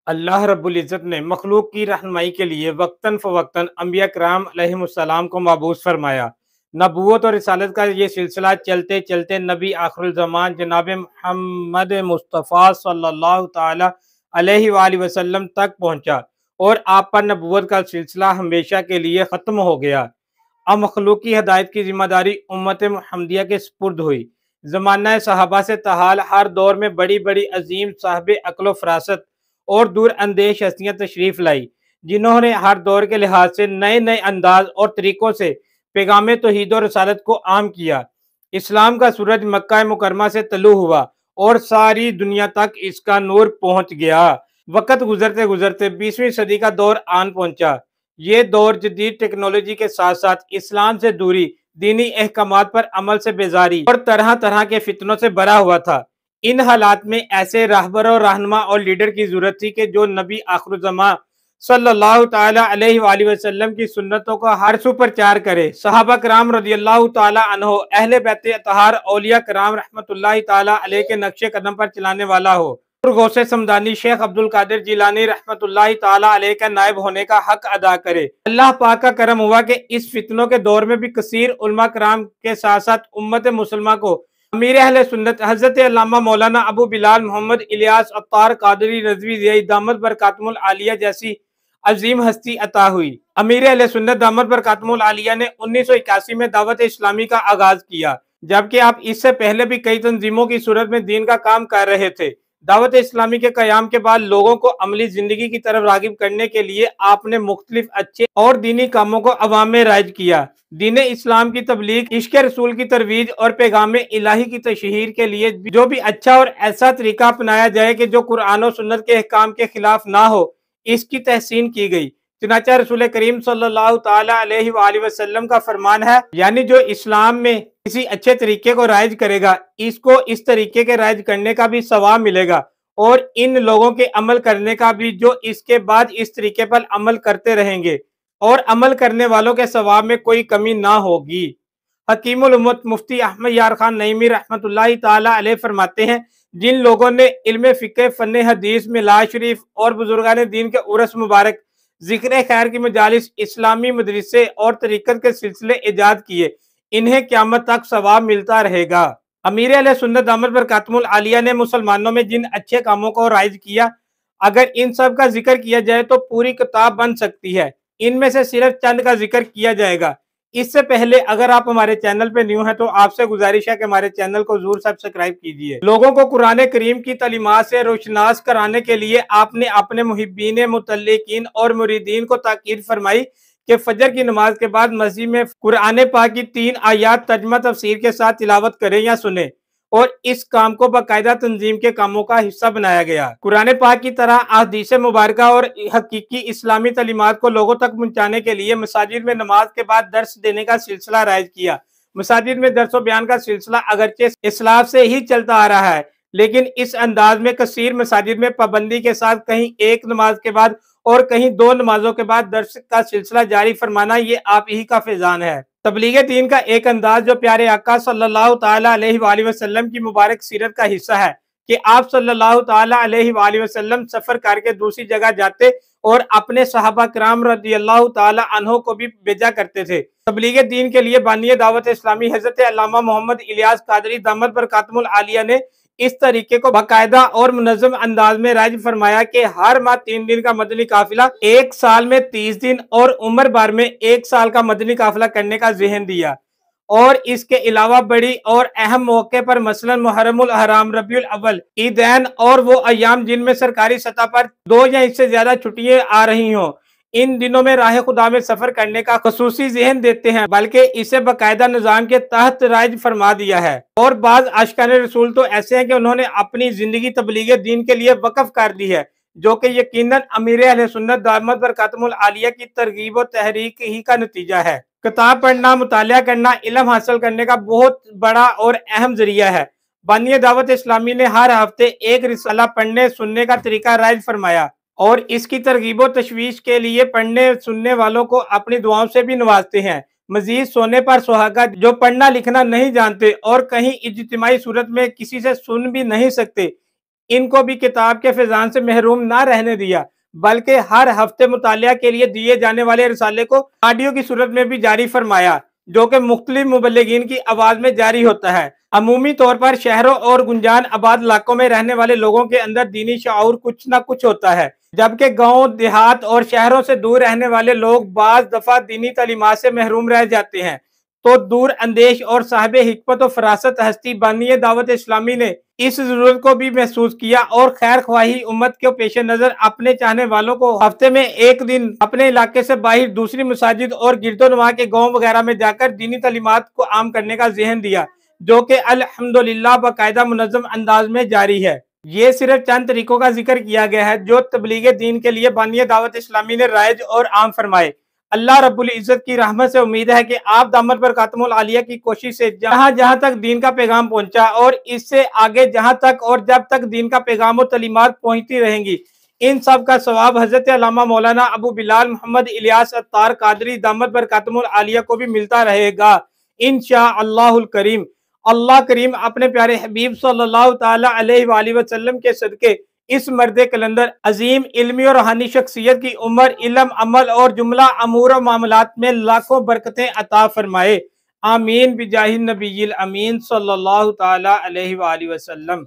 اللہ رب العزت نے مخلوق کی رہنمائی کے لیے وقتاً فوقتاً انبیاء کرام علیہم السلام کو مبعوث فرمایا۔ نبوت اور رسالت کا یہ سلسلہ چلتے چلتے نبی آخر الزمان جناب محمد مصطفیٰ صلی اللہ تعالی علیہ وآلہ وسلم تک پہنچا اور آپ پر نبوت کا سلسلہ ہمیشہ کے لیے ختم ہو گیا۔ اب مخلوق کی ہدایت کی ذمہ داری امت محمدیہ کے سپرد ہوئی۔ زمانہ صحابہ سے تحال ہر دور میں بڑی بڑی عظیم صاحب عقل و فراست اور دور اندیش ہستیاں تشریف لائی، جنہوں نے ہر دور کے لحاظ سے نئے نئے انداز اور طریقوں سے پیغام توحید و رسالت کو عام کیا۔ اسلام کا سورج مکہ مکرمہ سے طلوع ہوا اور ساری دنیا تک اس کا نور پہنچ گیا۔ وقت گزرتے گزرتے 20ویں صدی کا دور آن پہنچا۔ یہ دور جدید ٹیکنالوجی کے ساتھ ساتھ اسلام سے دوری، دینی احکامات پر عمل سے بیزاری اور طرح طرح کے فتنوں سے بھرا ہوا تھا۔ ان حالات میں ایسے راہبر اور رہنما اور لیڈر کی ضرورت تھی کہ جو نبی آخر الزمان صلی اللہ تعالی علیہ وآلہ وسلم کی سنتوں کا ہر سو پرچار کرے۔ صحابہ کرام رضی اللہ تعالی عنہ، اہل بیت اطہار، اولیاء کرام رحمت اللہ تعالی علیہ کے نقش قدم پر چلانے والا ہو اور غوث سمدانی شیخ عبد القادر جیلانی رحمت اللہ تعالی علیہ کا نائب ہونے کا حق ادا کرے۔ اللہ پاک کا کرم ہوا کہ اس فتنوں کے دور میں بھی کثیر علماء کرام کے ساتھ ساتھ امت مسلمہ کو امیر اہل سنت حضرت علامہ مولانا ابو بلال محمد الیاس عطار قادری رضوی زئی دامت برکاتہم العالیہ جیسی عظیم ہستی عطا ہوئی۔ امیر اہل سنت دامت برکاتہم العالیہ نے 1981 میں دعوت اسلامی کا آغاز کیا، جبکہ آپ اس سے پہلے بھی کئی تنظیموں کی صورت میں دین کا کام کر رہے تھے۔ دعوت اسلامی کے قیام کے بعد لوگوں کو عملی زندگی کی طرف راغب کرنے کے لیے آپ نے مختلف اچھے اور دینی کاموں کو عوام میں رائج کیا۔ دین اسلام کی تبلیغ، عشق رسول کی ترویج اور پیغام الہی کی تشہیر کے لیے جو بھی اچھا اور ایسا طریقہ اپنایا جائے کہ جو قرآن و سنت کے احکام کے خلاف نہ ہو، اس کی تحسین کی گئی۔ چنانچہ رسول کریم صلی اللہ تعالی علیہ وآلہ وسلم کا فرمان ہے، یعنی جو اسلام میں کسی اچھے طریقے کو رائج کرے گا، اس کو اس طریقے کے رائج کرنے کا بھی ثواب ملے گا، اور ان لوگوں کے عمل کرنے کا بھی جو اس کے بعد اس طریقے پر عمل کرتے رہیں گے، اور عمل کرنے والوں کے ثواب میں کوئی کمی نہ ہوگی۔ حکیم الامت مفتی احمد یار خان نعیمی رحمت اللہ تعالی علیہ فرماتے ہیں، جن لوگوں نے علم فقہ، فن حدیث، میلاد شریف اور بزرگان دین کے عرس مبارک، ذکر خیر کی مجالس، اسلامی مدرسے اور طریقت کے سلسلے ایجاد کیے، انہیں قیامت تک ثواب ملتا رہے گا۔ امیر اہل سنت دامت برکاتہم العالیہ نے مسلمانوں میں جن اچھے کاموں کو رائج کیا، اگر ان سب کا ذکر کیا جائے تو پوری کتاب بن سکتی ہے۔ ان میں سے صرف چند کا ذکر کیا جائے گا۔ اس سے پہلے اگر آپ ہمارے چینل پہ نیو ہیں تو آپ سے گزارش ہے کہ ہمارے چینل کو ضرور سبسکرائب کیجئے۔ لوگوں کو قرآن کریم کی تعلیمات سے روشناس کرانے کے لیے آپ نے اپنے محبین، متعلقین اور مریدین کو تاکید فرمائی کہ فجر کی نماز کے بعد مسجد میں قرآن پاک کی 3 آیات ترجمہ تفسیر کے ساتھ تلاوت کریں یا سنیں، اور اس کام کو باقاعدہ تنظیم کے کاموں کا حصہ بنایا گیا۔ قرآن پاک کی طرح احادیث مبارکہ اور حقیقی اسلامی تعلیمات کو لوگوں تک پہنچانے کے لیے مساجد میں نماز کے بعد درس دینے کا سلسلہ رائج کیا۔ مساجد میں درس و بیان کا سلسلہ اگرچہ اسلاف سے ہی چلتا آ رہا ہے، لیکن اس انداز میں کثیر مساجد میں پابندی کے ساتھ کہیں ایک نماز کے بعد اور کہیں 2 نمازوں کے بعد درس کا سلسلہ جاری فرمانا یہ آپ ہی کا فیضان ہے۔ تبلیغ دین کا ایک انداز جو پیارے آقا صلی اللہ تعالی علیہ وآلہ وسلم کی مبارک سیرت کا حصہ ہے کہ آپ صلی اللہ تعالی علیہ وآلہ وسلم سفر کر کے دوسری جگہ جاتے اور اپنے صحابہ کرام رضی اللہ تعالی عنہ کو بھی بھیجا کرتے تھے۔ تبلیغ دین کے لیے بانی دعوت اسلامی حضرت علامہ محمد الیاس قادری دامت برکاتہم العالیہ نے اس طریقے کو باقاعدہ اور منظم انداز میں رائج فرمایا کہ ہر ماہ 3 دن کا مدنی قافلہ، 1 سال میں 30 دن اور عمر بھر میں 1 سال کا مدنی قافلہ کرنے کا ذہن دیا، اور اس کے علاوہ بڑی اور اہم موقع پر مثلا محرم الحرام، ربیع الاول، عیدین اور وہ ایام جن میں سرکاری سطح پر 2 یا اس سے زیادہ چھٹیاں آ رہی ہوں، ان دنوں میں راہ خدا میں سفر کرنے کا خصوصی ذہن دیتے ہیں، بلکہ اسے باقاعدہ نظام کے تحت رائج فرما دیا ہے۔ اور بعض عاشقان رسول تو ایسے ہیں کہ انہوں نے اپنی زندگی تبلیغ دین کے لیے وقف کر دی ہے، جو کہ یقیناً امیر اہل سنت دامت برکاتہم العالیہ کی ترغیب و تحریک ہی کا نتیجہ ہے۔ کتاب پڑھنا، مطالعہ کرنا علم حاصل کرنے کا بہت بڑا اور اہم ذریعہ ہے۔ بانی دعوت اسلامی نے ہر ہفتے ایک رسالہ پڑھنے سننے کا طریقہ رائج فرمایا، اور اس کی ترغیب و تشویش کے لیے پڑھنے سننے والوں کو اپنی دعاؤں سے بھی نوازتے ہیں۔ مزید سونے پر سہاگا جو پڑھنا لکھنا نہیں جانتے اور کہیں اجتماعی صورت میں کسی سے سن بھی نہیں سکتے، ان کو بھی کتاب کے فیضان سے محروم نہ رہنے دیا، بلکہ ہر ہفتے مطالعہ کے لیے دیے جانے والے رسالے کو آڈیو کی صورت میں بھی جاری فرمایا، جو کہ مختلف مبلغین کی آواز میں جاری ہوتا ہے۔ عمومی طور پر شہروں اور گنجان آباد علاقوں میں رہنے والے لوگوں کے اندر دینی شعور کچھ نہ کچھ ہوتا ہے، جبکہ گاؤں، دیہات اور شہروں سے دور رہنے والے لوگ بعض دفعہ دینی تعلیمات سے محروم رہ جاتے ہیں۔ تو دور اندیش اور صاحب حکمت و فراست ہستی بانی دعوت اسلامی نے اس ضرورت کو بھی محسوس کیا اور خیر خواہی امت کے پیش نظر اپنے چاہنے والوں کو ہفتے میں ایک دن اپنے علاقے سے باہر دوسری مساجد اور گرد و نواح کے گاؤں وغیرہ میں جا کر دینی تعلیمات کو عام کرنے کا ذہن دیا، جو کہ الحمدللہ باقاعدہ منظم انداز میں جاری ہے۔ یہ صرف چند طریقوں کا ذکر کیا گیا ہے جو تبلیغ دین کے لیے بانی دعوت اسلامی نے رائج اور عام فرمائے۔ اللہ رب العزت کی رحمت سے امید ہے کہ آپ دامت برکاتہم العالیہ کی کوشش سے جہاں جہاں تک دین کا پیغام پہنچا اور اس سے آگے جہاں تک اور جب تک دین کا پیغام و تعلیمات پہنچتی رہیں گی، ان سب کا ثواب حضرت علامہ مولانا ابو بلال محمد الیاس عطار قادری دامت برکاتہم العالیہ کو بھی ملتا رہے گا انشاءاللہ الکریم۔ اللہ کریم اپنے پیارے حبیب صلی اللہ تعالی علیہ وآلہ وسلم کے صدقے اس مرد کلندر عظیم علمی اور روحانی شخصیت کی عمر، علم، عمل اور جملہ امور و معاملات میں لاکھوں برکتیں عطا فرمائے، آمین بجاہ النبی الامین صلی اللہ تعالی علیہ وآلہ وسلم۔